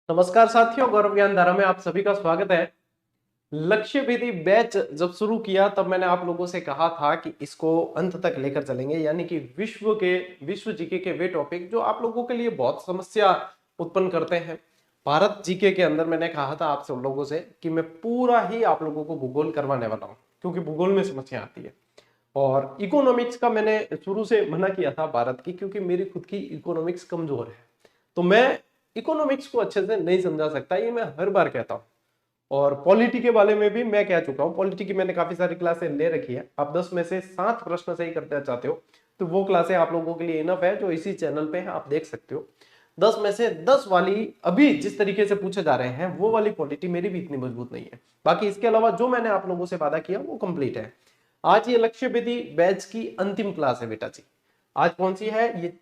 नमस्कार साथियों, गौरव ज्ञान धारा में आप सभी का स्वागत है। लक्ष्य विधि बैच जब शुरू किया तब मैंने आप लोगों से कहा था कि इसको अंत तक लेकर चलेंगे, यानी कि विश्व जीके के वे टॉपिक जो आप लोगों के लिए बहुत समस्या उत्पन्न करते हैं। भारत जीके के अंदर मैंने कहा था आप सब लोगों से कि मैं पूरा ही आप लोगों को भूगोल करवाने वाला हूं, क्योंकि भूगोल में समस्या आती है। और इकोनॉमिक्स का मैंने शुरू से मना किया था भारत की, क्योंकि मेरी खुद की इकोनॉमिक्स कमजोर है। तो मैं इकोनॉमिक्स को अच्छे से नहीं समझा सकता, ये मैं हर बार कहता हूं। और पॉलिटी के बारे में भी मैं कह चुका हूं। पॉलिटी की मैंने काफी सारी क्लासें ले रखी है। आप 10 में से 7 प्रश्न सही करना चाहते हो तो वो क्लासें आप लोगों के लिए इनफ है, जो इसी चैनल पे है, आप देख सकते हो। 10 में से 10 वाली अभी जिस तरीके से पूछे जा रहे हैं वो वाली पॉलिटी मेरी भी इतनी मजबूत नहीं है। बाकी इसके अलावा जो मैंने आप लोगों से वादा किया वो कंप्लीट है। आज ये लक्ष्य विधि बैच की अंतिम क्लास है बेटा जी। आज कौन सी है ये?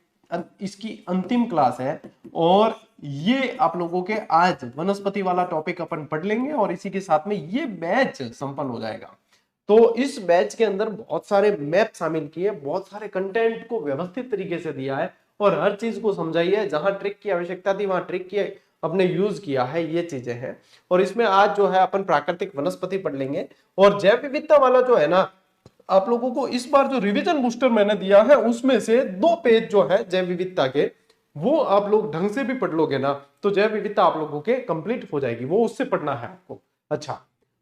इसकी अंतिम क्लास है। और ये आप लोगों के आज वनस्पति वाला टॉपिक अपन पढ़ लेंगे और इसी के साथ में ये बैच संपन्न हो जाएगा। तो इस बैच के अंदर बहुत सारे मैप शामिल किए, बहुत सारे कंटेंट को व्यवस्थित तरीके से दिया है और हर चीज को समझाइए। जहां ट्रिक की आवश्यकता थी वहां ट्रिक की अपने यूज किया है, ये चीजें हैं। और इसमें आज जो है अपन प्राकृतिक वनस्पति पढ़ लेंगे। और जैव विविधता वाला जो है ना, आप लोगों को इस बार जो रिवीजन बूस्टर मैंने दिया है उसमें से 2 पेज जो है जैव विविधता के, वो आप लोग ढंग से भी पढ़ लोगे ना तो जैव विविधता आप लोगों के कंप्लीट हो जाएगी। वो उससे पढ़ना है आपको। अच्छा,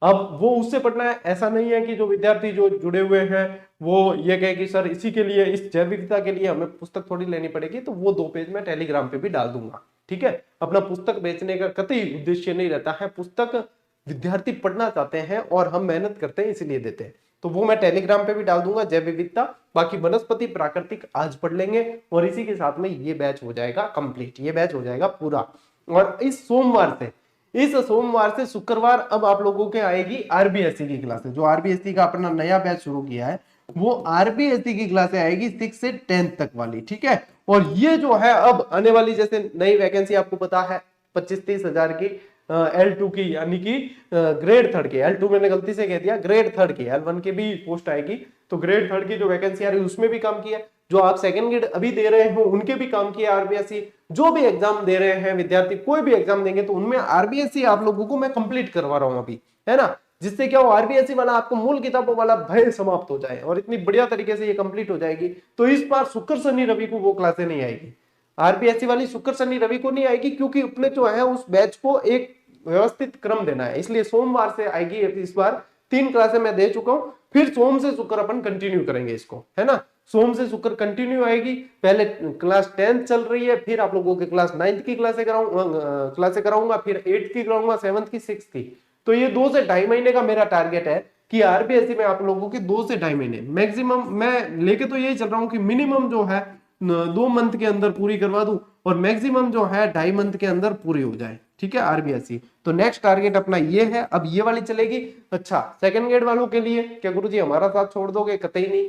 अब वो उससे पढ़ना है, ऐसा नहीं है कि जो विद्यार्थी जो जुड़े हुए हैं वो ये कहे कि सर इसी के लिए, इस जैव विविधता के लिए हमें पुस्तक थोड़ी लेनी पड़ेगी। तो वो 2 पेज मैं टेलीग्राम पे भी डाल दूंगा, ठीक है। अपना पुस्तक बेचने का कतई उद्देश्य नहीं रहता है। पुस्तक विद्यार्थी पढ़ना चाहते हैं और हम मेहनत करते हैं इसीलिए देते हैं। तो वो मैं टेलीग्राम पे भी डाल दूंगा जैव विविधता। बाकी वनस्पति प्राकृतिक आज पढ़ लेंगे और इसी के साथ में ये बैच हो जाएगा कंप्लीट, ये बैच हो जाएगा पूरा। और इस सोमवार से शुक्रवार अब आप लोगों के आएगी आरबीएससी की क्लासेस। जो आरबीएससी का अपना नया बैच शुरू किया है वो आरबीएससी की क्लासें आएगी 6 से 10 तक वाली, ठीक है। और ये जो है अब आने वाली जैसे नई वैकेंसी आपको पता है 25-30 हजार की L2 की, यानी कि ग्रेड थर्ड की। L2 मैंने गलती से कह दिया, ग्रेड थर्ड की। L1 की भी पोस्ट आएगी। तो ग्रेड थर्ड की जो वैकेंसी आ रही है उसमें भी काम किया। जो आप सेकंड ग्रेड अभी दे रहे हो उनके भी काम किया आरबीएससी। जो भी एग्जाम दे रहे हैं विद्यार्थी, कोई भी एग्जाम देंगे तो उनमें आरबीएससी आप लोगों को मैं कंप्लीट करवा रहा हूं अभी, है ना। जिससे क्या हो, आरबीएससी वाला आपको मूल किताबों वाला भय समाप्त हो जाए और इतनी बढ़िया तरीके से ये कंप्लीट हो जाएगी। तो इस बार शुक्र शनि रवि को वो क्लासें नहीं आएगी। आरपीएससी वाली शुक्र शनि रवि को नहीं आएगी, क्योंकि अपने जो है उस बैच को एक व्यवस्थित क्रम देना है। इसलिए सोमवार से आएगी। इस बार 3 क्लासें मैं दे चुका हूं, फिर सोम से शुक्र अपन कंटिन्यू करेंगे इसको, है ना। सोम से शुक्र कंटिन्यू आएगी। पहले क्लास 10th चल रही है, फिर आप लोगों के क्लास 9th की क्लासें कराऊंगा, फिर 8th की कराऊंगा, 7th की, 6th की। तो ये 2 से 2.5 महीने का मेरा टारगेट है कि आरपीएससी में आप लोगों के 2 से 2.5 महीने मैक्सिमम मैं लेके तो यही चल रहा हूं कि मिनिमम जो है 2 मंथ के अंदर पूरी करवा दूं और मैक्सिमम जो है 2.5 मंथ के अंदर पूरी हो जाए, ठीक है आरबीएससी। तो नेक्स्ट टारगेट अपना ये है। अब ये वाली चलेगी। अच्छा, सेकंड ग्रेड वालों के लिए क्या गुरुजी हमारा साथ छोड़ दोगे? कतई नहीं,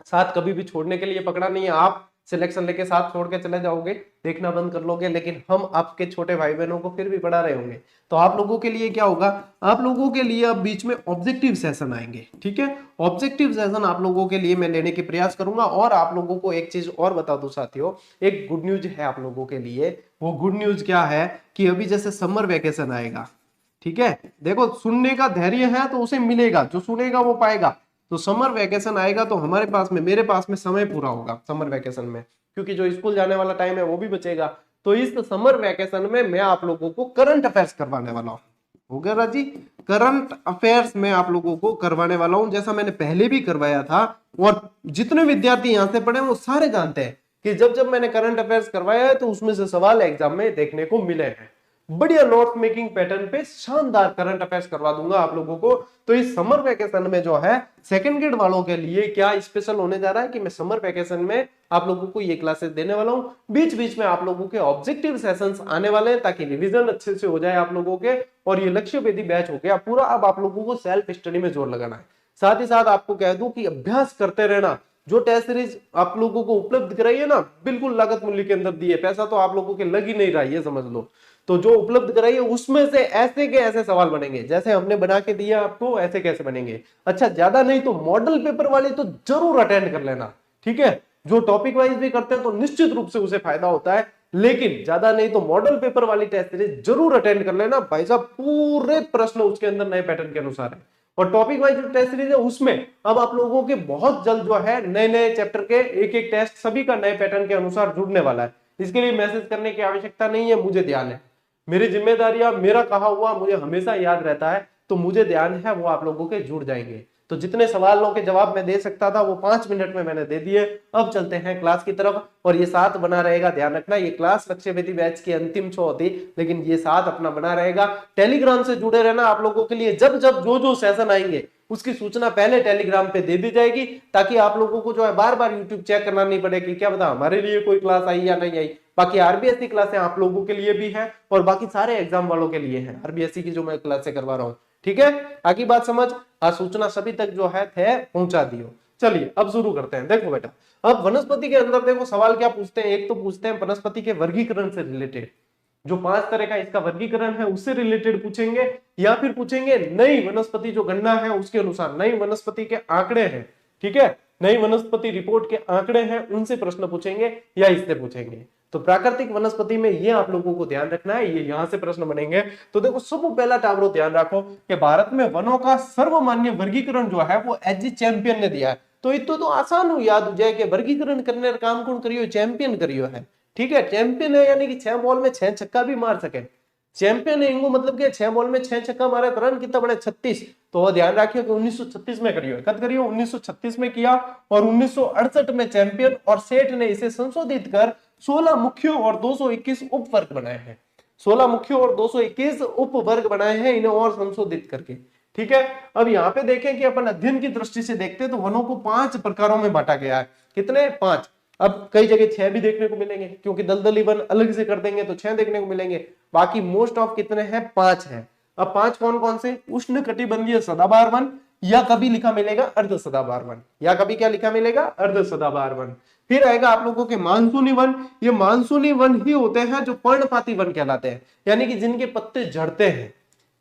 साथ कभी भी छोड़ने के लिए पकड़ा नहीं है। आप सिलेक्शन लेके साथ छोड़ के चले जाओगे, देखना बंद कर लोगे, लेकिन हम आपके छोटे भाई बहनों को फिर भी पढ़ा रहे होंगे। तो आप लोगों के लिए क्या होगा, आप लोगों के लिए अब बीच में ऑब्जेक्टिव सेशन आएंगे, ठीक है। ऑब्जेक्टिव सेशन आप लोगों के लिए मैं लेने की प्रयास करूंगा। और आप लोगों को एक चीज और बता दूं साथियों, एक गुड न्यूज है आप लोगों के लिए। वो गुड न्यूज क्या है कि अभी जैसे समर वेकेशन आएगा, ठीक है। देखो, सुनने का धैर्य है तो उसे मिलेगा, जो सुनेगा वो पाएगा। तो समर वेकेशन आएगा तो हमारे पास में, मेरे पास में समय पूरा होगा समर वेकेशन में, क्योंकि जो स्कूल जाने वाला टाइम है वो भी बचेगा। तो इस समर वेकेशन में मैं आप लोगों को करंट अफेयर्स करवाने वाला हूँ। हो गया राजी? करंट अफेयर्स में आप लोगों को करवाने वाला हूं, जैसा मैंने पहले भी करवाया था। और जितने विद्यार्थी यहां से पढ़े वो सारे जानते हैं कि जब जब मैंने करंट अफेयर्स करवाया है तो उसमें से सवाल एग्जाम में देखने को मिले हैं। बढ़िया नोट मेकिंग पैटर्न पे शानदार करंट अफेयर्स करवा दूंगा आप लोगों को। तो इस समर वेकेशन में जो है सेकंड ग्रेड वालों के लिए क्या स्पेशल होने जा रहा है कि मैं समर वेकेशन में आप लोगों को ये क्लासेस देने वाला हूं। बीच बीच में आप लोगों के ऑब्जेक्टिव सेशंस आने वाले हैं ताकि रिवीजन अच्छे से हो जाए आप लोगों के। और ये लक्ष्य वेदी बैच हो गया पूरा। अब आप लोगों को सेल्फ स्टडी में जोर लगाना है। साथ ही साथ आपको कह दूं कि अभ्यास करते रहना। जो टेस्ट सीरीज आप लोगों को उपलब्ध कराई है ना, बिल्कुल लागत मूल्य के अंदर दी है, पैसा तो आप लोगों के लग ही नहीं रहा है, ये समझ लो। तो जो उपलब्ध कराई है उसमें से ऐसे के ऐसे सवाल बनेंगे, जैसे हमने बना के दिया आपको ऐसे कैसे बनेंगे। अच्छा, ज्यादा नहीं तो मॉडल पेपर वाले तो जरूर अटेंड कर लेना, ठीक है। जो टॉपिक वाइज भी करते हैं तो निश्चित रूप से उसे फायदा होता है, लेकिन ज्यादा नहीं तो मॉडल पेपर वाली टेस्ट सीरीज जरूर अटेंड कर लेना भाई साहब। पूरे प्रश्न उसके अंदर नए पैटर्न के अनुसार है, और टॉपिक वाइज जो टेस्ट सीरीज है उसमें अब आप लोगों के बहुत जल्द जो है नए नए चैप्टर के एक एक टेस्ट सभी का नए पैटर्न के अनुसार जुड़ने वाला है। इसके लिए मैसेज करने की आवश्यकता नहीं है, मुझे ध्यान है, मेरी जिम्मेदारियां, मेरा कहा हुआ मुझे हमेशा याद रहता है, तो मुझे ध्यान है वो आप लोगों के जुड़ जाएंगे। तो जितने सवालों के जवाब मैं दे सकता था वो 5 मिनट में मैंने दे दिए। अब चलते हैं क्लास की तरफ, और ये साथ बना रहेगा, ध्यान रखना ये क्लास लक्ष्य वेदी बैच की अंतिम शो होती, लेकिन ये साथ अपना बना रहेगा। टेलीग्राम से जुड़े रहना आप लोगों के लिए, जब जब जो जो सेशन आएंगे उसकी सूचना पहले टेलीग्राम पे दे दी जाएगी, ताकि आप लोगों को जो है बार बार यूट्यूब चेक करना नहीं पड़े कि क्या पता हमारे लिए कोई क्लास आई या नहीं आई। बाकी आरबीएससी क्लासें आप लोगों के लिए भी है और बाकी सारे एग्जाम वालों के लिए है, आरबीएससी की जो मैं क्लासें करवा रहा हूँ। ठीक है, आगे बात समझ, आज सूचना सभी तक जो है थे पहुंचा दियो। चलिए अब शुरू करते हैं। देखो बेटा, अब वनस्पति के अंदर देखो सवाल क्या पूछते हैं, एक तो पूछते हैं वनस्पति के वर्गीकरण से रिलेटेड, जो 5 तरह का इसका वर्गीकरण है उससे रिलेटेड पूछेंगे, या फिर पूछेंगे नई वनस्पति जो गणना है उसके अनुसार नई वनस्पति के आंकड़े हैं, ठीक है, नई वनस्पति रिपोर्ट के आंकड़े हैं उनसे प्रश्न पूछेंगे या इससे पूछेंगे। तो प्राकृतिक वनस्पति में ये आप लोगों को ध्यान रखना है, ये यहां से प्रश्न बनेंगे। तो देखो सब पहला टावरो ध्यान रखो कि भारत में वनों का सर्वमान्य वर्गीकरण जो है वो एजी चैंपियन ने दिया है। तो इतो तो आसान हो याद हो जाए कि वर्गीकरण करने का काम कौन करियो, चैंपियन करियो है। ठीक है, चैंपियन है यानी कि 6 बॉल में 6 छक्का भी मार सके, चैंपियन है इनको मतलब कि 6 बॉल में 6 छक्का मारे तो रन कितना बने 36। तो ध्यान रखियो कि 1936 में करियो, कब करियो 1936 में किया, और 1968 में चैंपियन, और सेठ ने इसे संशोधित कर 16 मुख्य और 221 उपवर्ग बनाए हैं। 16 मुख्य और 221 उपवर्ग बनाए हैं इन्हें और संशोधित करके। ठीक है, अब यहाँ पे देखें कि अपन अध्ययन की दृष्टि से देखते हैं तो वनों को 5 प्रकारों में बांटा गया है। कितने? 5। अब कई जगह 6 भी देखने को मिलेंगे, क्योंकि दलदली वन अलग से कर देंगे तो 6 देखने को मिलेंगे, बाकी मोस्ट ऑफ कितने हैं? 5 हैं। अब 5 कौन कौन से? उष्ण कटिबंधीय सदाबहार वन, या कभी लिखा मिलेगा अर्ध सदाबहार वन, या कभी क्या लिखा मिलेगा? अर्ध सदाबहार वन। फिर आएगा आप लोगों के मानसूनी वन, ये मानसूनी वन ही होते हैं जो पर्णपाती वन कहलाते हैं, यानी कि जिनके पत्ते झड़ते हैं।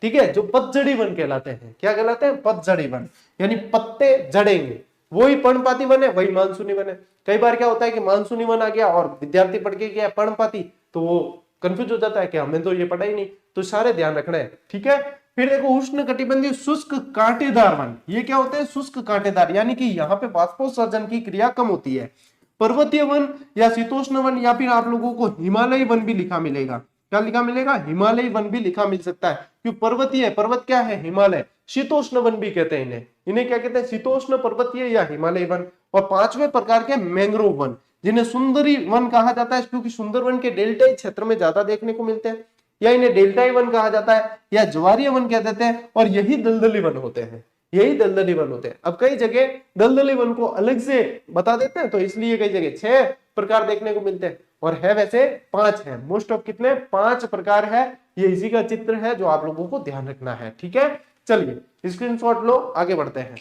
ठीक है, जो पतझड़ी वन कहलाते हैं। क्या कहलाते हैं? पतझड़ी वन, यानी पत्ते झड़ेंगे, वही पर्णपाती वन है, वही मानसूनी वन है। कई बार क्या होता है कि मानसूनी वन आ गया और विद्यार्थी पढ़ के गया पर्णपाती, तो वो कंफ्यूज हो जाता है कि हमें तो ये पढ़ा ही नहीं। तो सारे ध्यान रखना है। ठीक है, फिर देखो उष्ण कटिबंधीय शुष्क कांटेदार वन, ये क्या होते हैं? शुष्क कांटेदार, यानी कि यहाँ पे वाष्पोत्सर्जन की क्रिया कम होती है। पर्वतीय वन या शीतोष्ण वन, या फिर आप लोगों को हिमालयी वन भी लिखा मिलेगा। क्या लिखा मिलेगा? हिमालयी वन भी लिखा मिल सकता है, क्योंकि पर्वतीय, पर्वत क्या है? हिमालय। शीतोष्ण वन भी कहते हैं इन्हें, इन्हें क्या कहते हैं? शीतोष्ण पर्वतीय या हिमालयी वन। और 5वें प्रकार के मैंग्रोव वन, जिन्हें सुंदरी वन कहा जाता है, क्योंकि सुंदर वन के डेल्टाई क्षेत्र में ज्यादा देखने को मिलते हैं, या इन्हें डेल्टाई वन कहा जाता है, या ज्वारीय वन कह देते हैं, और यही दलदली वन होते हैं, यही दलदली वन होते हैं। अब कई जगह दलदली वन को अलग से बता देते हैं, तो इसलिए कई जगह 6 प्रकार देखने को मिलते हैं, और है वैसे 5 है। मोस्ट ऑफ कितने? 5 प्रकार है। ये इसी का चित्र है जो आप लोगों को ध्यान रखना है। ठीक है, चलिए स्क्रीनशॉट लो, आगे बढ़ते हैं।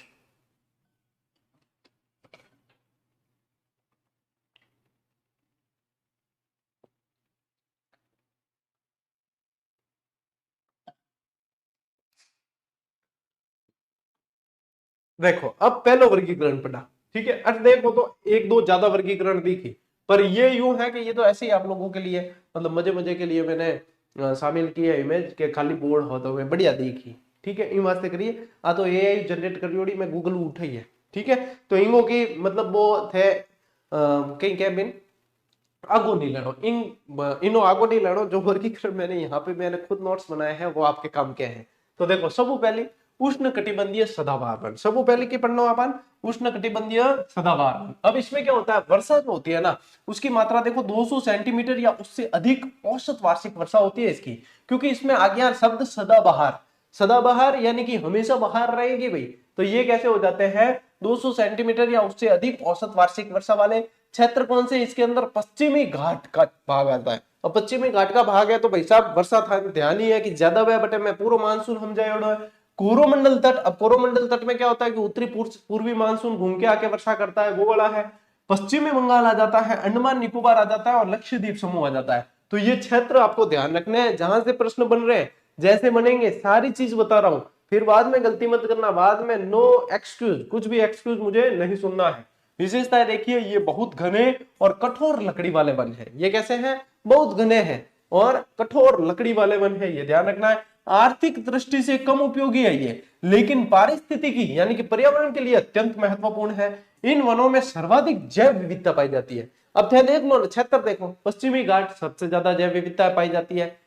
देखो अब पहला वर्गीकरण पढ़ा, ठीक है। अब देखो तो एक दो ज्यादा वर्गीकरण दिखी, पर ये यूं है कि ये तो ऐसे ही आप लोगों के लिए, मतलब मजे मजे के लिए मैंने शामिल किया इमेज के खाली बोर्ड होते हुए बढ़िया देखी। ठीक है, इन वास्ते करिए आ तो एआई जनरेट करियोड़ी मैं गूगल उठाई है। ठीक है, तो इंगो की मतलब वो थे कहीं कैबिन आगो नहीं लेनो, इनो आगो नहीं लेनो। जो वर्गीकरण मैंने यहाँ पे मैंने खुद नोट्स बनाए हैं वो आपके काम के हैं। तो देखो सबसे पहले उष्ण कटिबंधीय सदाबहार वन, सबसे पहले की पढ़ना अपन उष्ण कटिबंधीय सदाबहार वन। अब इसमें क्या होता है? वर्षा जो होती है ना, उसकी मात्रा देखो 200 सेंटीमीटर या उससे अधिक औसत वार्षिक वर्षा होती है इसकी, क्योंकि इसमें आ गया शब्द सदाबहार। सदाबहार यानी कि हमेशा बहार रहेगी भाई, तो ये कैसे हो जाते हैं? 200 सेंटीमीटर या उससे अधिक औसत वार्षिक वर्षा वाले क्षेत्र कौन से? इसके अंदर पश्चिमी घाट का भाग आता है, और पश्चिमी घाट का भाग है तो भाई साहब वर्षा था ध्यान ही है कि ज्यादा वह बटे में पूर्व मानसून हम जाए। कोरोमंडल तट, अब कोरोमंडल तट में क्या होता है कि उत्तरी पूर्वी मानसून घूम के आके वर्षा करता है, वो वाला है। पश्चिमी बंगाल आ जाता है, अंडमान निकोबार आ जाता है, और लक्षद्वीप समूह आ जाता है। तो ये क्षेत्र आपको ध्यान रखने हैं, जहां से प्रश्न बन रहे हैं जैसे बनेंगे सारी चीज बता रहा हूं, फिर बाद में गलती मत करना, बाद में नो एक्सक्यूज, कुछ भी एक्सक्यूज मुझे नहीं सुनना है। विशेषताएं देखिए, ये बहुत घने और कठोर लकड़ी वाले वन है। ये कैसे हैं? बहुत घने हैं और कठोर लकड़ी वाले वन है, ये ध्यान रखना है। आर्थिक दृष्टि से कम उपयोगी है ये, लेकिन पारिस्थितिकी यानी कि पर्यावरण के लिए अत्यंत महत्वपूर्ण है। इन वनों में सर्वाधिक जैव विविधता पाई जाती है। अब देखो क्षेत्र देखो, पश्चिमी घाट सबसे ज्यादा जैव विविधता पाई जाती है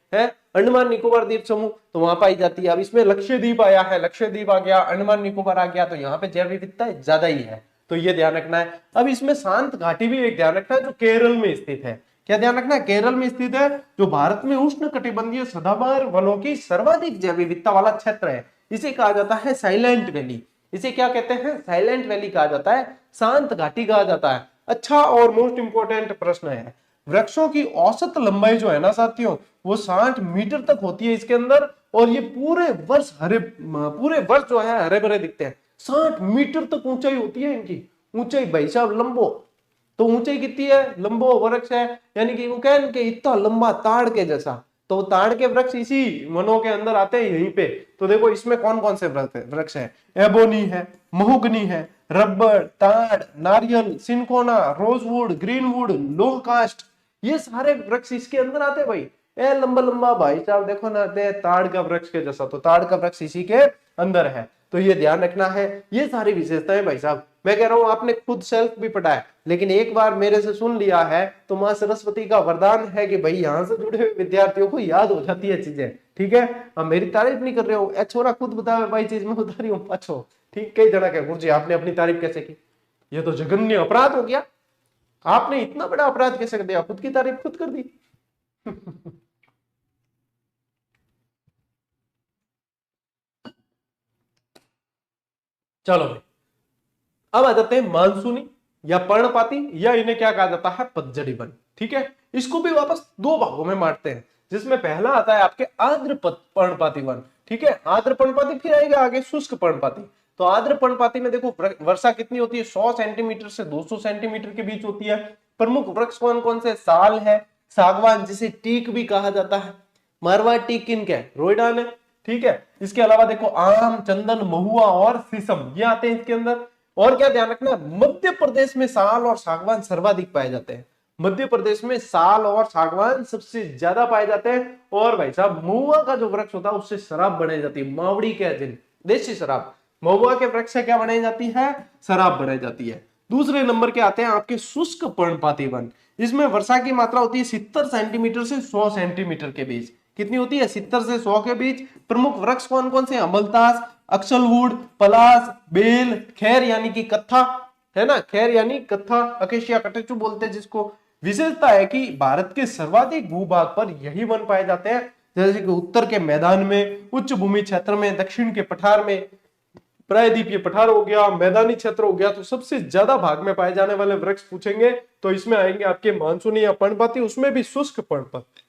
अंडमान निकोबार द्वीप समूह तो वहां पाई जाती है। अब इसमें लक्षद्वीप आया है, लक्षद्वीप आ गया, अंडमान निकोबार आ गया, तो यहाँ पे जैव विविधता ज्यादा ही है, तो ये ध्यान रखना है। अब इसमें शांत घाटी भी एक ध्यान रखना है, जो केरल में स्थित है। क्या ध्यान रखना है? केरल में स्थित है, जो भारत में उष्ण कटिबंधीय सदाबहार वनों की सर्वाधिक जैव विविधता वाला क्षेत्र है। इसे कहा जाता है साइलेंट वैली। इसे क्या कहते हैं? साइलेंट वैली कहा जाता है, शांत घाटी कहा जाता है। अच्छा, और मोस्ट इंपोर्टेंट प्रश्न है, वृक्षों की औसत लंबाई जो है ना साथियों, वो 60 मीटर तक होती है इसके अंदर, और ये पूरे वर्ष जो है हरे भरे दिखते हैं। 60 मीटर तक ऊंचाई होती है इनकी। ऊंचाई भाई साहब लंबो, तो ऊंचाई कितनी है? लंबो वृक्ष है, यानी कि वो कह के इतना लंबा ताड़ के जैसा, तो ताड़ के वृक्ष इसी वनों के अंदर आते हैं यहीं पे। तो देखो इसमें कौन कौन से वृक्ष है? एबोनी है, महोगनी है, रबर, ताड़, नारियल, सिनकोना, रोजवुड, ग्रीनवुड, लोह कास्ट, ये सारे वृक्ष इसके अंदर आते हैं भाई। ए लंबा लंबा भाई साहब देखो ना, ताड़ का वृक्ष के जैसा, तो ताड़ का वृक्ष इसी के अंदर है, तो ये ध्यान रखना है। ये सारी विशेषताएं भाई साहब, मैं कह रहा हूं आपने खुद सेल्फ भी पढ़ा है, लेकिन एक बार मेरे से सुन लिया है तो मां सरस्वती का वरदान है कि भाई यहां से जुड़े हुए विद्यार्थियों को याद हो जाती है चीजें। ठीक है, अब मेरी तारीफ नहीं कर रहे हो, ए छोरा खुद बताओ भाई, चीज में उतारी हूं पाछो। ठीक, कई जगह के गुरुजी आपने अपनी तारीफ कैसे की? ये तो जघन्य अपराध हो गया, आपने इतना बड़ा अपराध कैसे कर दिया? खुद की तारीफ खुद कर दी। चलो भाई, अब आ जाते हैं मानसूनी या पर्णपाती, या इन्हें क्या कहा जाता है? पतझड़ी वन। ठीक है, इसको भी वापस दो भागों में बांटते हैं, जिसमें पहला आता है आपके आर्द्र पर्णपाती वन। ठीक है, आर्द्र पर्णपाती, फिर आएगा आगे शुष्क पर्णपाती। तो आर्द्र पर्णपाती में देखो वर्षा कितनी होती है? 100 सेंटीमीटर से 200 सेंटीमीटर के बीच होती है। प्रमुख वृक्ष कौन कौन से? साल है, सागवान जिसे टीक भी कहा जाता है, मारवाड़ टीक किनका है? रोइडान है। ठीक है, इसके अलावा देखो आम, चंदन, महुआ और शीशम, ये आते हैं इसके अंदर। और क्या ध्यान रखना, मध्य प्रदेश में साल और सागवान सर्वाधिक पाए जाते हैं। मध्य प्रदेश में साल और सागवान सबसे ज्यादा पाए जाते हैं। और भाई साहब महुआ का जो वृक्ष होता है उससे शराब बनाई जाती है, मावड़ी के दिन देशी शराब, महुआ के वृक्ष से क्या बनाई जाती है? शराब बनाई जाती है। दूसरे नंबर के आते हैं आपके शुष्क पर्णपाती वन। इसमें वर्षा की मात्रा होती है 70 सेंटीमीटर से 100 सेंटीमीटर के बीच। कितनी होती है? 70 से 100 के बीच। प्रमुख वृक्ष कौन कौन से? अमलतास, अक्सलवुड, पलास, बेल, खैर यानी कि कत्था, है ना, खैर यानी कत्था, अकेशिया कटेचु बोलते हैं जिसको। विशेषता है कि भारत के सर्वाधिक भूभाग पर यही वन पाए जाते हैं, जैसे कि उत्तर के मैदान में, उच्च भूमि क्षेत्र में, दक्षिण के पठार में, प्रायद्वीपीय पठार हो गया, मैदानी क्षेत्र हो गया। तो सबसे ज्यादा भाग में पाए जाने वाले वृक्ष पूछेंगे तो इसमें आएंगे आपके मानसूनी या पर्णपाती, उसमें भी शुष्क पर्णपाती।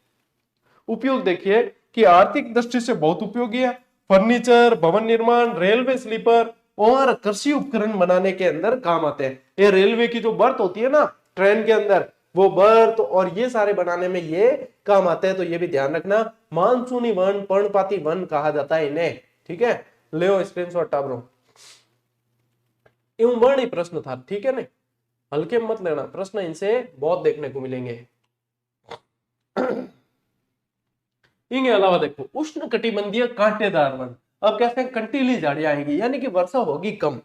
उपयोग देखिए कि आर्थिक दृष्टि से बहुत उपयोगी है, फर्नीचर, भवन निर्माण, रेलवे स्लीपर और कृषि उपकरण बनाने के अंदर काम आते हैं। ये रेलवे की जो बर्थ होती है ना ट्रेन के अंदर, वो बर्थ और ये सारे बनाने में ये काम आते हैं, तो ये भी ध्यान रखना। मानसूनी वन, पर्णपाती वन कहा जाता है इन्हें। ठीक है, ले स्क्रीनशॉट टाबरो। वर्ण प्रश्न था, ठीक है ना, हल्के मत लेना, प्रश्न इनसे बहुत देखने को मिलेंगे। इनके अलावा देखो उष्ण कटिबंधीय कांटेदार वन। अब कहते हैं कंटीली झाड़ियां आएंगी, यानी कि वर्षा होगी कम।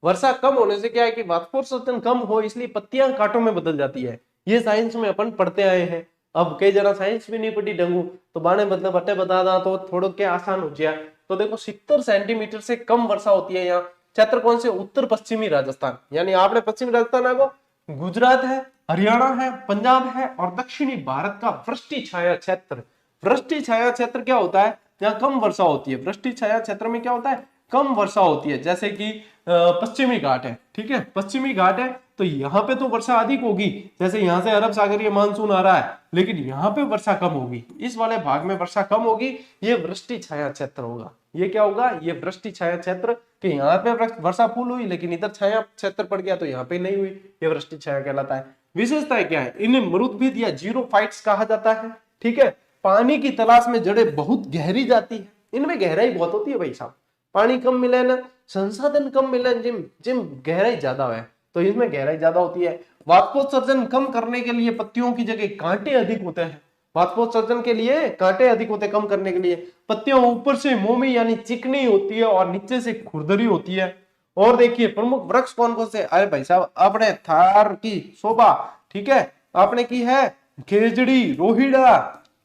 वर्षा कम होने से क्या है कि वाष्पोत्सर्जन कम हो, इसलिए पत्तियां कांटों में बदल जाती है। ये साइंस में अपन पढ़ते आए हैं। अब कई जरा साइंस भी नहीं पढ़ी ढंगू, तो बाने मतलब बट्टे बता दा तो थोड़ा क्या आसान हो जाए। तो देखो 70 सेंटीमीटर से कम वर्षा होती है यहाँ। क्षेत्र कौन से? उत्तर पश्चिमी राजस्थान, यानी आपने पश्चिमी राजस्थान आगो, गुजरात है, हरियाणा है, पंजाब है, और दक्षिणी भारत का वृष्टि छाया क्षेत्र। वृष्टि छाया क्षेत्र क्या होता है? जहाँ कम वर्षा होती है। वृष्टि छाया क्षेत्र में क्या होता है? कम वर्षा होती है। जैसे कि पश्चिमी घाट है, ठीक है, पश्चिमी घाट है तो यहाँ पे तो वर्षा अधिक होगी, जैसे यहाँ से अरब सागरीय मानसून आ रहा है, लेकिन यहाँ पे वर्षा कम होगी। इस वाले भाग में वर्षा कम होगी, ये वृष्टि छाया क्षेत्र होगा। ये क्या होगा? ये वृष्टि छाया क्षेत्र, कि यहाँ पे वर्षा फूल हुई लेकिन इधर छाया क्षेत्र पड़ गया तो यहाँ पे नहीं हुई, ये वृष्टि छाया कहलाता है। विशेषताएं क्या है? इन्हें मरुद्भिद या जीरोफाइट्स कहा जाता है। ठीक है, पानी की तलाश में जड़ें बहुत गहरी जाती है, इनमें गहराई बहुत होती है भाई साहब। पानी कम मिले ना, संसाधन कम मिले, जिम जिम गहराई ज्यादा है, तो इसमें गहराई ज्यादा होती है। वाष्पोत्सर्जन कम करने के लिए पत्तियों की जगह कांटे अधिक होते हैं। वाष्पोत्सर्जन के लिए कांटे अधिक होते हैं, कम करने के लिए पत्तियां ऊपर से मोमी यानी चिकनी होती है और नीचे से खुरदरी होती है। और देखिए प्रमुख वृक्ष कौन कौन से, अरे भाई साहब आपने थार की शोभा, ठीक है, आपने की है खेजड़ी, रोहिड़ा,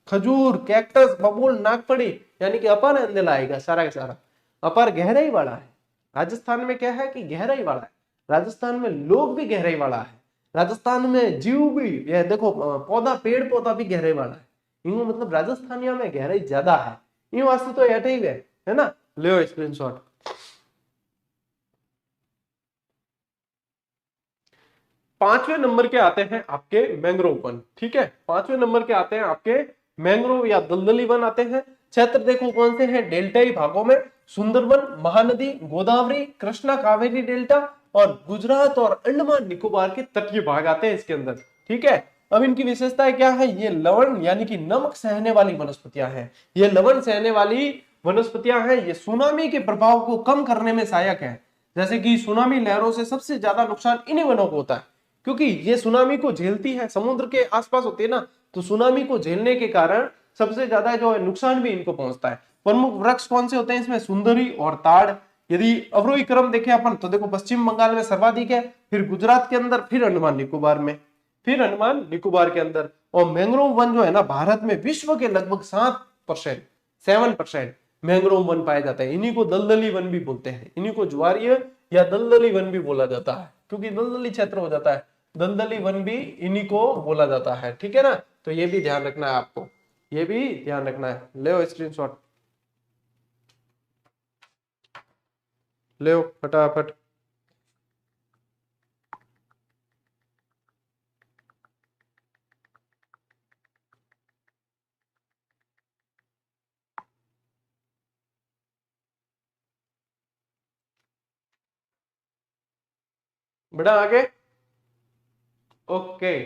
खजूर, कैक्टस, बबूल, नागफड़ी, यानी कि अपर अंदेला आएगा सारा का सारा। अपर गहराई वाला है। राजस्थान में क्या है कि गहराई वाला है, राजस्थान में लोग भी गहराई वाला है, राजस्थान में जीव भी, ये देखो पौधा, पेड़ पौधा भी गहराई वाला है। इनको मतलब राजस्थानिया में गहराई ज्यादा है। इन वास्ते तो ऐसे ही है ना। ले स्क्रीनशॉट। पांचवें नंबर के आते हैं आपके मैंग्रोव वन, ठीक है, पांचवें नंबर के आते हैं आपके मैंग्रोव या दलदली वन आते हैं। क्षेत्र देखो कौन से हैं, डेल्टाई भागों में सुंदरवन, महानदी, गोदावरी, कृष्णा कावेरी डेल्टा और गुजरात और अंडमान निकोबार के तटीय भाग आते हैं इसके अंदर, ठीक है। अब इनकी विशेषताएं क्या है, ये लवण यानी कि नमक सहने वाली वनस्पतियां हैं, ये लवण सहने वाली वनस्पतियां हैं। ये सुनामी के प्रभाव को कम करने में सहायक है। जैसे कि सुनामी लहरों से सबसे ज्यादा नुकसान इन्हीं वनों को होता है, क्योंकि ये सुनामी को झेलती है, समुद्र के आसपास होती है ना, तो सुनामी को झेलने के कारण सबसे ज्यादा जो है नुकसान भी इनको पहुंचता है। प्रमुख वृक्ष कौन से होते हैं इसमें, सुंदरी और ताड़। यदि अवरोही क्रम देखें अपन तो देखो पश्चिम बंगाल में सर्वाधिक है, फिर गुजरात के अंदर, फिर अंडमान निकोबार में, फिर अंडमान निकोबार के अंदर। और मैंग्रोव वन जो है ना, भारत में विश्व के लगभग 7% मैंग्रोव वन पाया जाता है। इन्हीं को दलदली वन भी बोलते हैं, इन्हीं को ज्वारीय या दलदली वन भी बोला जाता है, क्योंकि दलदली क्षेत्र हो जाता है, दलदली वन भी इन्हीं को बोला जाता है, ठीक है ना। तो ये भी ध्यान रखना है आपको, ये भी ध्यान रखना है। ले स्क्रीनशॉट, ले फटाफट। बड़ा आगे, ओके।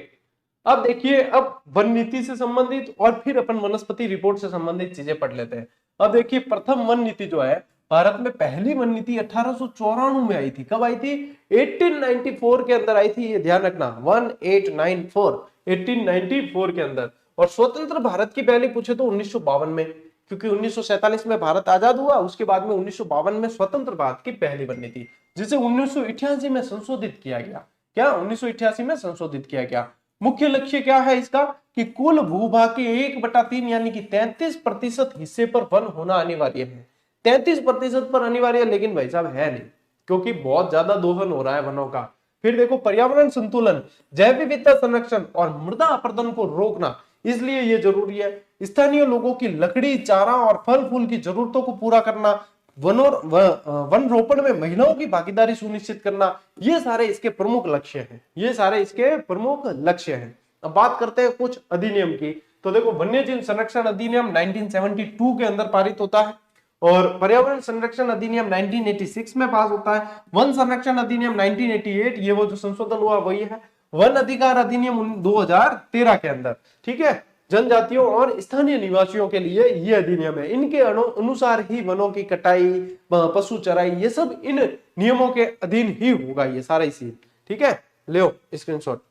अब देखिए, अब वन नीति से संबंधित और फिर अपन वनस्पति रिपोर्ट से संबंधित चीजें पढ़ लेते हैं। अब देखिए प्रथम वन नीति जो है, भारत में पहली वन नीति 1894 में आई थी। कब आई थी, 1894 के अंदर आई थी, ये ध्यान रखना, 1894 के अंदर। और स्वतंत्र भारत की पहली पूछे तो 1952 में, क्योंकि 1947 में भारत आजाद हुआ, उसके बाद में 1952 में स्वतंत्र भारत की पहली वन नीति, जिसे 1988 में संशोधित किया गया। क्या 1988 में संशोधित किया गया। मुख्य लक्ष्य क्या है इसका, कि कुल भूभाग के 1/3 यानी कि 33% हिस्से पर वन होना अनिवार्य है। 33% पर अनिवार्य है, लेकिन भाई साहब है नहीं, क्योंकि बहुत ज्यादा दोहन हो रहा है वनों का। फिर देखो पर्यावरण संतुलन, जैव विविधता संरक्षण और मृदा अपरदन को रोकना, इसलिए ये जरूरी है। स्थानीय लोगों की लकड़ी, चारा और फल फूल की जरूरतों को पूरा करना, वन रोपण में महिलाओं की भागीदारी सुनिश्चित करना, ये सारे इसके प्रमुख लक्ष्य हैं, ये सारे इसके प्रमुख लक्ष्य हैं। अब बात करते हैं कुछ अधिनियम की। तो देखो वन्यजीव संरक्षण अधिनियम 1972 के अंदर पारित होता है, और पर्यावरण संरक्षण अधिनियम 1986 में पास होता है। वन संरक्षण अधिनियम 1988, ये वो जो संशोधन हुआ वही है। वन अधिकार अधिनियम 2013 के अंदर, ठीक है, जनजातियों और स्थानीय निवासियों के लिए ये अधिनियम है। इनके अनुसार ही वनों की कटाई, पशु चराई, ये सब इन नियमों के अधीन ही होगा, ये सारा इसी, ठीक है। लो स्क्रीनशॉट।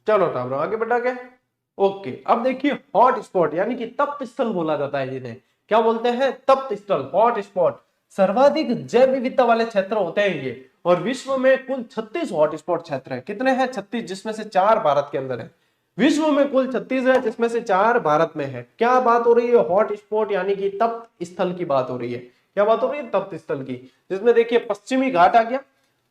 चलो टाबरो आगे बढ़ा के, ओके। अब देखिए हॉट स्पॉट यानी कि तप्त स्थल बोला जाता है जिन्हें, क्या बोलते हैं, तप्त स्थल, हॉट स्पॉट। सर्वाधिक जैव विविधता वाले क्षेत्र होते हैं ये, और विश्व में कुल 36 हॉट स्पॉट क्षेत्र है। कितने हैं, 36, जिसमें से 4 भारत के अंदर है। विश्व में कुल 36 है, जिसमें से 4 भारत में है। क्या बात हो रही है, हॉट स्पॉट यानी कि तप्त स्थल की बात हो रही है। क्या बात हो रही है, तप्त स्थल की, जिसमें देखिए पश्चिमी घाट आ गया,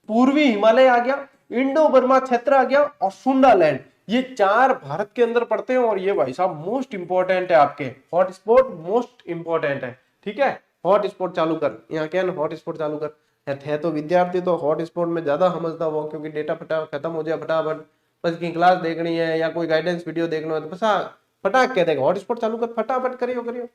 पूर्वी हिमालय आ गया, इंडो बर्मा क्षेत्र आ गया और सुंडालैंड, ये 4 भारत के अंदर पड़ते हैं। और ये भाई साहब मोस्ट इंपॉर्टेंट है, आपके हॉट स्पॉट मोस्ट इंपॉर्टेंट है, ठीक है। हॉट स्पॉट चालू कर, यहाँ क्या है, हॉट स्पॉट चालू कर। थे तो विद्यार्थी तो हॉट स्पॉट में ज्यादा समझता हो, क्योंकि डेटा फटाफट खत्म हो जाए, फटाफट बस की क्लास देखनी है या कोई गाइडेंस वीडियो देखना है तो बस फटाक कह देगा हॉट स्पॉट चालू कर, फटाफट करियो करियो।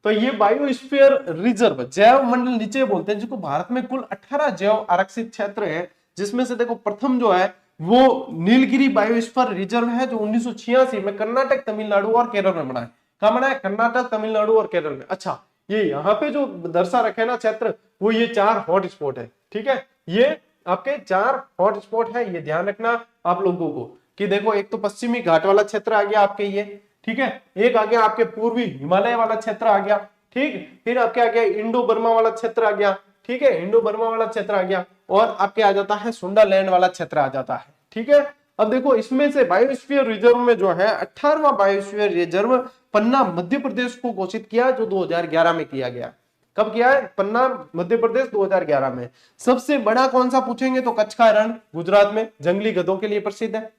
तो ये बायोस्फीयर रिजर्व, जैव मंडल नीचे बोलते हैं, जिसको भारत में कुल 18 जैव आरक्षित क्षेत्र है, जिसमें से देखो प्रथम जो है वो नीलगिरी बायोस्फीयर रिजर्व है, जो 1986 में कर्नाटक, तमिलनाडु और केरल में बना है। कहाँ बना है, कर्नाटक, तमिलनाडु और केरल में। अच्छा, ये यहाँ पे जो दर्शा रखे ना क्षेत्र, वो ये 4 हॉट स्पॉट है। ठीक है, ये आपके 4 हॉट स्पॉट है, ये ध्यान रखना आप लोगों को कि देखो एक तो पश्चिमी घाट वाला क्षेत्र आ गया आपके ये, ठीक है, एक आ गया आपके पूर्वी हिमालय वाला क्षेत्र आ गया, ठीक, फिर आपके आ गया इंडो बर्मा वाला क्षेत्र आ गया, ठीक है, इंडो बर्मा वाला क्षेत्र आ गया, और आपके आ जाता है सुंडा लैंड वाला क्षेत्र आ जाता है। ठीक है, अब देखो इसमें से बायोस्फीयर रिजर्व में जो है 18वां बायोस्फीयर रिजर्व पन्ना मध्य प्रदेश को घोषित किया, जो 2011 में किया गया। कब किया है? पन्ना मध्य प्रदेश 2011 में। सबसे बड़ा कौन सा पूछेंगे तो कच्छ का रण गुजरात में जंगली गधों के लिए प्रसिद्ध है,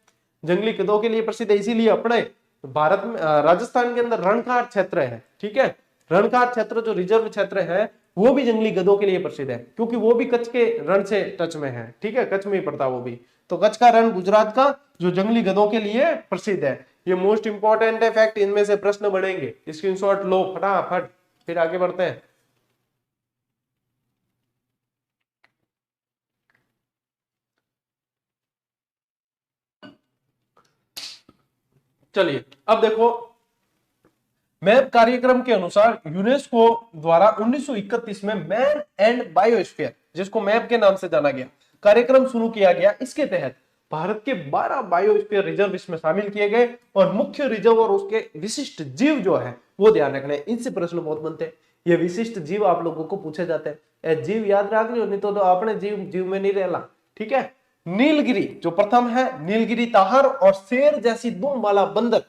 जंगली गधों के लिए प्रसिद्ध है, इसीलिए अपने भारत में राजस्थान के अंदर रणखार क्षेत्र है। ठीक है, रणखार क्षेत्र जो रिजर्व क्षेत्र है वो भी जंगली गधों के लिए प्रसिद्ध है, क्योंकि वो भी कच्छ के रण से टच में है। ठीक है, कच्छ में ही पड़ता वो भी, तो कच्छ का रण गुजरात का जो जंगली गधों के लिए प्रसिद्ध है। ये मोस्ट इंपॉर्टेंट है फैक्ट, इनमें से प्रश्न बढ़ेंगे, स्क्रीनशॉट लो फटाफट, फिर आगे बढ़ते हैं। चलिए अब देखो, मैप कार्यक्रम के अनुसार यूनेस्को द्वारा 1931 में मैन एंड बायोस्फीयर, जिसको मैप के नाम से जाना गया, कार्यक्रम शुरू किया गया। इसके तहत भारत के 12 बायोस्फीयर रिजर्व इसमें शामिल किए गए, और मुख्य रिजर्व और उसके विशिष्ट जीव जो है वो ध्यान रखना है। इनसे प्रश्न बहुत बनते हैं, ये विशिष्ट जीव आप लोगों को पूछे जाते हैं, जीव याद रख लियो, नहीं तो अपने जीव में नहीं रहला। ठीक है, नीलगिरी जो प्रथम है, नीलगिरी ताहर और शेर जैसी दुम वाला बंदर,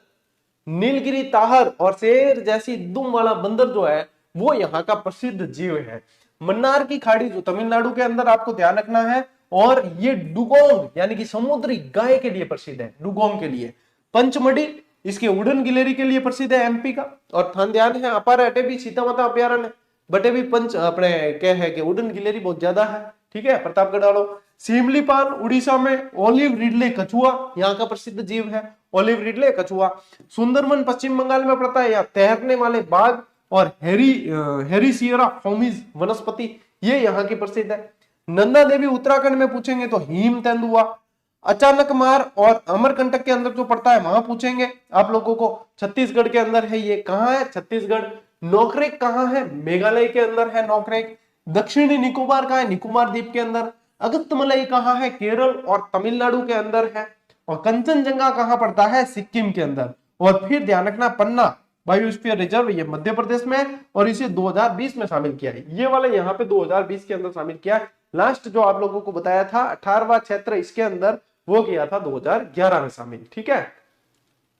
नीलगिरी ताहर और शेर जैसी दुम वाला बंदर जो है वो यहाँ का प्रसिद्ध जीव है। मन्नार की खाड़ी जो तमिलनाडु के अंदर आपको ध्यान रखना है, और ये डुगोंग यानी कि समुद्री गाय के लिए प्रसिद्ध है, डुगोंग के लिए। पंचमढ़ी इसके उड़न गिलेरी के लिए प्रसिद्ध है एमपी का, और थान ध्यान है अपार अटे भी सीता माता अभ्यारण्य है, बटे भी पंच अपने क्या है कि उड़न गिलेरी बहुत ज्यादा है। ठीक है, प्रतापगढ़ वालों। सिमलीपाल उड़ीसा में, ओलिव रिडले कछुआ यहाँ का प्रसिद्ध जीव है, ओलिव रिडले कछुआ। सुंदरबन पश्चिम बंगाल में पड़ता है, या तैरने वाले बाघ और हेरिसियरा फोमिस वनस्पति ये यहाँ की प्रसिद्ध है। नंदा देवी उत्तराखंड में पूछेंगे तो हिम तेंदुआ। अचानक मार और अमरकंटक के अंदर जो पड़ता है वहां पूछेंगे आप लोगों को, छत्तीसगढ़ के अंदर है, ये कहाँ है? छत्तीसगढ़। नोकरेक कहाँ है? मेघालय के अंदर है नोकरेक। दक्षिणी निकोबार कहाँ है? निकोबार द्वीप के अंदर। अगत्यमलई कहाँ है? केरल और तमिलनाडु के अंदर है। और कंचनजंगा कहाँ पड़ता है? सिक्किम के अंदर। और फिर ध्यान रखना पन्ना बायोस्फीयर रिजर्व ये मध्य प्रदेश में, और इसे 2020 में शामिल किया है, ये वाला यहाँ पे 2020 के अंदर शामिल किया है। लास्ट जो आप लोगों को बताया था 18वां क्षेत्र इसके अंदर, वो किया था 2011 में शामिल। ठीक है,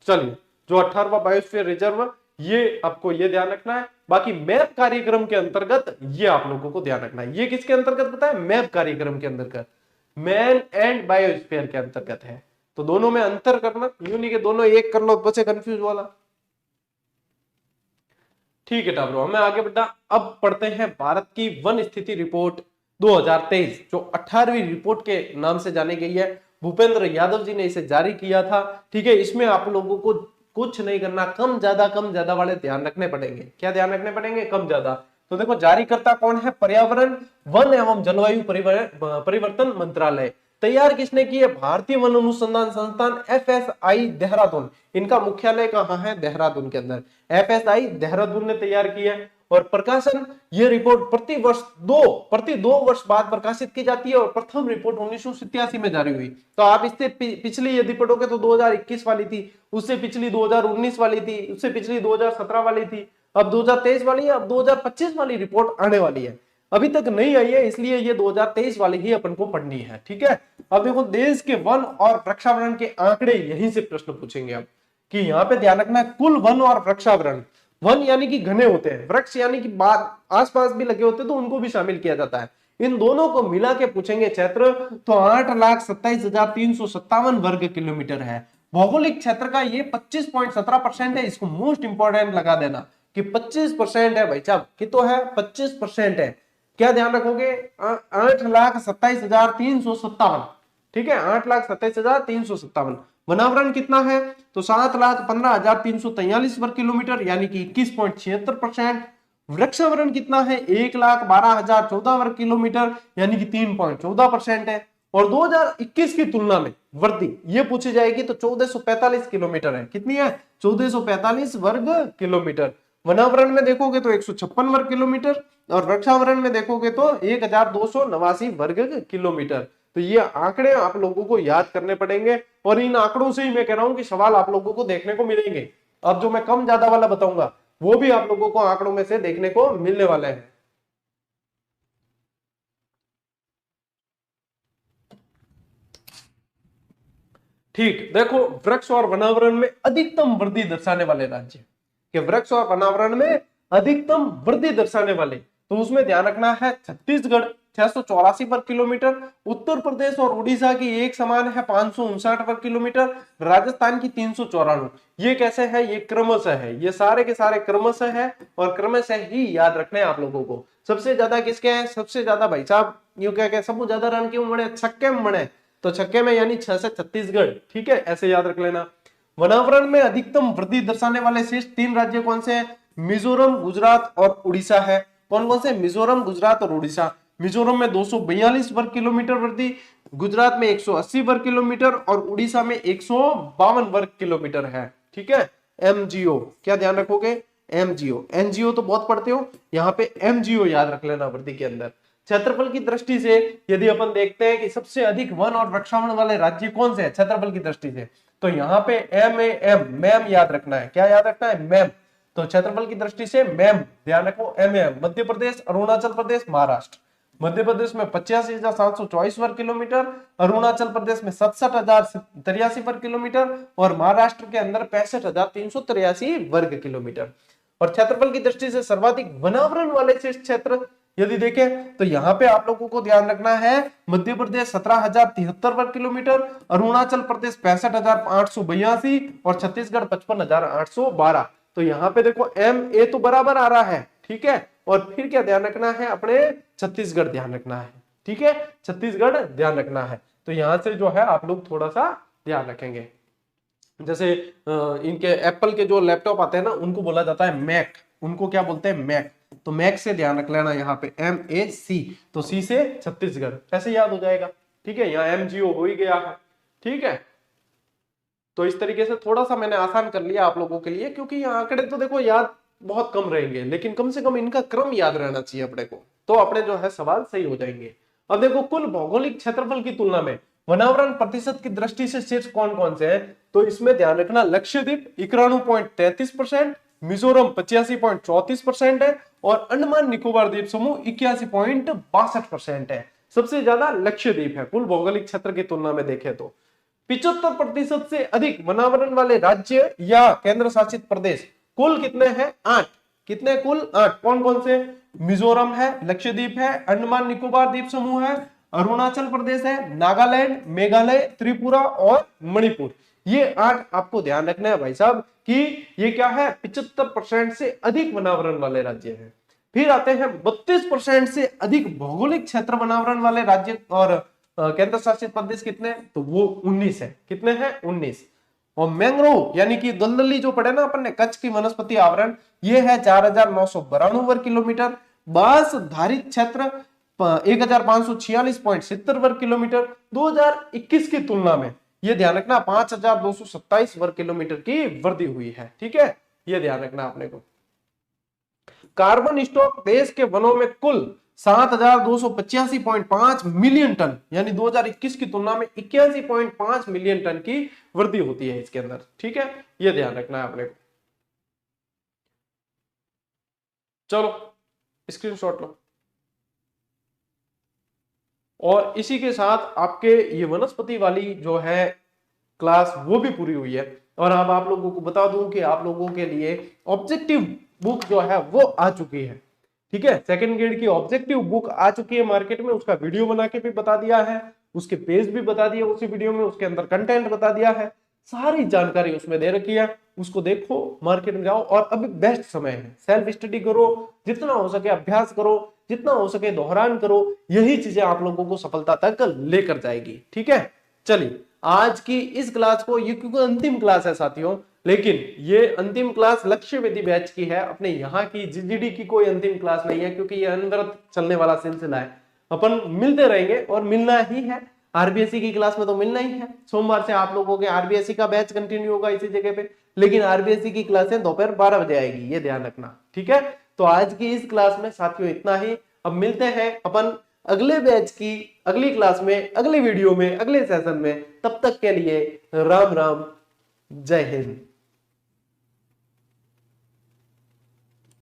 चलिए जो 18वां बायोस्फीयर रिजर्व ये आपको ये ध्यान रखना है। बाकी मैप कार्यक्रम के अंतर्गत ये आप लोगों को ध्यान रखना है, ये किसके अंतर्गत बताया? मैप कार्यक्रम के अंतर्गत, मैन एंड बायोस्फीयर के अंतर्गत है। तो दोनों में अंतर करना, यूं नहीं कि दोनों एक कर लो बचे कंफ्यूज वाला। ठीक है टाब्रो, हमें आगे बढ़ा। अब पढ़ते हैं भारत की वन स्थिति रिपोर्ट 2023, जो 18वीं रिपोर्ट के नाम से जानी गई है। भूपेंद्र यादव जी ने इसे जारी किया था। ठीक है, इसमें आप लोगों को कुछ नहीं करना, कम ज्यादा वाले ध्यान रखने पड़ेंगे। क्या ध्यान रखने पड़ेंगे? कम ज्यादा। तो देखो जारीकर्ता कौन है? पर्यावरण, वन एवं जलवायु परिवर्तन मंत्रालय। तैयार किसने की है? भारतीय वन अनुसंधान संस्थान FSI देहरादून। इनका मुख्यालय कहाँ है? देहरादून के अंदर। FSI देहरादून ने तैयार किया है। और प्रकाशन, ये रिपोर्ट प्रति दो वर्ष बाद प्रकाशित की जाती है, और प्रथम रिपोर्ट 1987 में जारी हुई। तो आप इससे पिछली यदि पढ़ोगे तो 2021 वाली थी, उससे पिछली 2019 वाली थी, उससे पिछली 2017 वाली थी, अब 2023 वाली है, अब 2025 वाली रिपोर्ट आने वाली है। अभी तक नहीं आई है, इसलिए ये 2023 वाली ही अपन को पढ़नी है। ठीक है, अब देखो देश के वन और वृक्षावरण के आंकड़े, यहीं से प्रश्न पूछेंगे अब कि यहाँ पे ध्यान रखना है कुल वन और वृक्षावरण। वन यानी कि घने होते हैं, वृक्ष यानी कि आसपास भी लगे होते हैं, तो उनको भी शामिल किया जाता है। इन दोनों को मिला के पूछेंगे क्षेत्र, तो 8,27,357 वर्ग किलोमीटर है। भौगोलिक क्षेत्र का ये 25.17% है। इसको मोस्ट इंपोर्टेंट लगा देना कि 25% है भाई साहब, कि तो है 25% है। क्या ध्यान रखोगे? 8,27,357। ठीक है, 8,27,357। वनावरण कितना है? तो 7,15,343 वर्ग किलोमीटर, यानी कि 21.76%। वृक्षावरण कितना है? 1,12,014 वर्ग किलोमीटर, यानी कि 3.14% है। और 2021 की तुलना में वृद्धि ये पूछी जाएगी तो 1445 किलोमीटर है। कितनी है? 1445 वर्ग किलोमीटर। वनावरण में देखोगे तो 156 वर्ग किलोमीटर और वृक्षावरण में देखोगे तो 1289 वर्ग किलोमीटर। तो ये आंकड़े आप लोगों को याद करने पड़ेंगे और इन आंकड़ों से ही मैं कह रहा हूं कि सवाल आप लोगों को देखने को मिलेंगे। अब जो मैं कम ज्यादा वाला बताऊंगा वो भी आप लोगों को आंकड़ों में से देखने को मिलने वाले हैं। ठीक, देखो वृक्ष और वनावरण में अधिकतम वृद्धि दर्शाने वाले राज्य कि वृक्ष और वनावरण में अधिकतम वृद्धि दर्शाने वाले, तो उसमें ध्यान रखना है छत्तीसगढ़ 684 वर्ग किलोमीटर, उत्तर प्रदेश और उड़ीसा की एक समान है 559 वर्ग किलोमीटर, राजस्थान की 394। ये कैसे है? ये क्रमशः है, ये सारे के सारे क्रमशः है और क्रमशः ही याद रखने हैं आप लोगों को। सबसे ज्यादा किसके हैं? सबसे ज्यादा भाई साहब यूं क्या सबसे ज्यादा रन क्यों बने? छक्के में बने, तो छक्के में यानी 6 से छत्तीसगढ़। ठीक है, ऐसे याद रख लेना। वनावरण में अधिकतम वृद्धि दर्शाने वाले शेष 3 राज्य कौन से हैं? मिजोरम, गुजरात और उड़ीसा है। कौन कौन से? मिजोरम, गुजरात और उड़ीसा। मिजोरम में 242 वर्ग किलोमीटर वृद्धि, गुजरात में 180 वर्ग किलोमीटर और उड़ीसा में 152 वर्ग किलोमीटर है। ठीक है, एमजीओ क्या ध्यान रखोगे? एमजीओ, एनजीओ तो बहुत पढ़ते हो, यहाँ पे एमजीओ याद रख लेना वृद्धि के अंदर। क्षेत्रफल की दृष्टि से यदि अपन देखते हैं कि सबसे अधिक वन और वृक्षावरण वाले राज्य कौन से हैं क्षेत्रफल की दृष्टि से, तो यहाँ पे एम मैम याद रखना है। क्या याद रखना है? मैम। तो क्षेत्रफल की दृष्टि से मैम ध्यान रखो, एम। मध्य प्रदेश, अरुणाचल प्रदेश, महाराष्ट्र। मध्य प्रदेश में 85,724 वर्ग किलोमीटर, अरुणाचल प्रदेश में 67,083 वर्ग किलोमीटर और महाराष्ट्र के अंदर 65,383 वर्ग किलोमीटर। और क्षेत्रफल की दृष्टि से सर्वाधिक वनावरण वाले क्षेत्र यदि देखें तो यहाँ पे आप लोगों को ध्यान रखना है मध्य प्रदेश 17,073 वर्ग किलोमीटर, अरुणाचल प्रदेश 65,882 और छत्तीसगढ़ 55,812। तो यहाँ पे देखो एम ए तो बराबर आ रहा है। ठीक है, और फिर क्या ध्यान रखना है? अपने छत्तीसगढ़ ध्यान रखना है। ठीक है, छत्तीसगढ़ ध्यान रखना है। तो यहां से जो है आप लोग थोड़ा सा ध्यान रखेंगे। जैसे इनके एप्पल के जो लैपटॉप आते हैं ना उनको बोला जाता है मैक, उनको क्या बोलते हैं? मैक। तो मैक से ध्यान रख लेना यहाँ पे MAC, तो सी से छत्तीसगढ़, ऐसे याद हो जाएगा। ठीक है, यहाँ MGO हो ही गया है। ठीक है, तो इस तरीके से थोड़ा सा मैंने आसान कर लिया आप लोगों के लिए, क्योंकि यहाँ आंकड़े तो देखो याद बहुत कम रहेंगे, लेकिन कम से कम इनका क्रम याद रहना चाहिए अपने को, तो अपने जो है सवाल सही हो जाएंगे। अब देखो कुल भौगोलिक क्षेत्रफल की तुलना में वनावरण प्रतिशत की दृष्टि से शीर्ष कौन कौन से हैं? तो इसमें ध्यान रखना लक्षद्वीप 91.33%, मिजोरम 85.34% है और अंडमान निकोबार द्वीप समूह 81.62% है। सबसे ज्यादा लक्षद्वीप है कुल भौगोलिक क्षेत्र की तुलना में देखें तो। 75% से अधिक वनावरण वाले राज्य या केंद्र शासित प्रदेश कुल कितने हैं? 8। कितने? कुल 8। कौन कौन से? मिजोरम है, लक्षद्वीप है, अंडमान निकोबार द्वीप समूह है, अरुणाचल प्रदेश है, नागालैंड, मेघालय, त्रिपुरा और मणिपुर। ये 8 आपको ध्यान रखना है भाई साहब कि ये क्या है? 75% से अधिक वनावरण वाले राज्य हैं। फिर आते हैं 32% से अधिक भौगोलिक क्षेत्र वनावरण वाले राज्य और केंद्र शासित प्रदेश कितने? तो वो 19 है। कितने हैं? 19। और मैंग्रोव यानी कि दलदली जो पढ़े ना अपन ने, कच्छ की वनस्पति आवरण, ये है 4,992 वर्ग किलोमीटर। बांस धारित क्षेत्र 1,546.70 वर्ग किलोमीटर। 2021 की तुलना में ये ध्यान रखना 5,227 वर्ग किलोमीटर की वृद्धि हुई है। ठीक है, ये ध्यान रखना आपने को। कार्बन स्टॉक देश के वनों में कुल 7,285.5 मिलियन टन, यानी 2021 की तुलना में 81.5 मिलियन टन की वृद्धि होती है इसके अंदर। ठीक है, यह ध्यान रखना है आपने को। चलो स्क्रीनशॉट लो। और इसी के साथ आपके ये वनस्पति वाली जो है क्लास वो भी पूरी हुई है। और अब आप लोगों को बता दूं कि आप लोगों के लिए ऑब्जेक्टिव बुक जो है वो आ चुकी है। ठीक है, सेकंड ग्रेड की ऑब्जेक्टिव बुक आ चुकी है मार्केट में, उसका वीडियो बना के भी बता दिया है, उसके पेज भी बता दिया उसी वीडियो में, उसके अंदर कंटेंट बता दिया है, सारी जानकारी उसमें दे रखी है। उसको देखो, मार्केट में जाओ और अभी बेस्ट समय है, सेल्फ स्टडी करो, जितना हो सके अभ्यास करो, जितना हो सके दोहरान करो, यही चीजें आप लोगों को सफलता तक लेकर जाएगी। ठीक है, चलिए आज की इस क्लास को, ये क्योंकि अंतिम क्लास है साथियों, लेकिन ये अंतिम क्लास लक्ष्य वेदी बैच की है, अपने यहाँ की जीजीडी की कोई अंतिम क्लास नहीं है, क्योंकि ये अनवरत चलने वाला सिलसिला है। अपन मिलते रहेंगे और मिलना ही है। आरबीएससी की क्लास में तो मिलना ही है। सोमवार से आप लोगों के आरबीएससी का बैच कंटिन्यू होगा इसी जगह पे, लेकिन आरबीएससी की क्लासें दोपहर 12 बजे आएगी, ये ध्यान रखना, ठीक है। तो आज की इस क्लास में साथियों इतना ही। अब मिलते हैं अपन अगले बैच की अगली क्लास में, अगले वीडियो में, अगले सेशन में। तब तक के लिए राम राम, जय हिंद।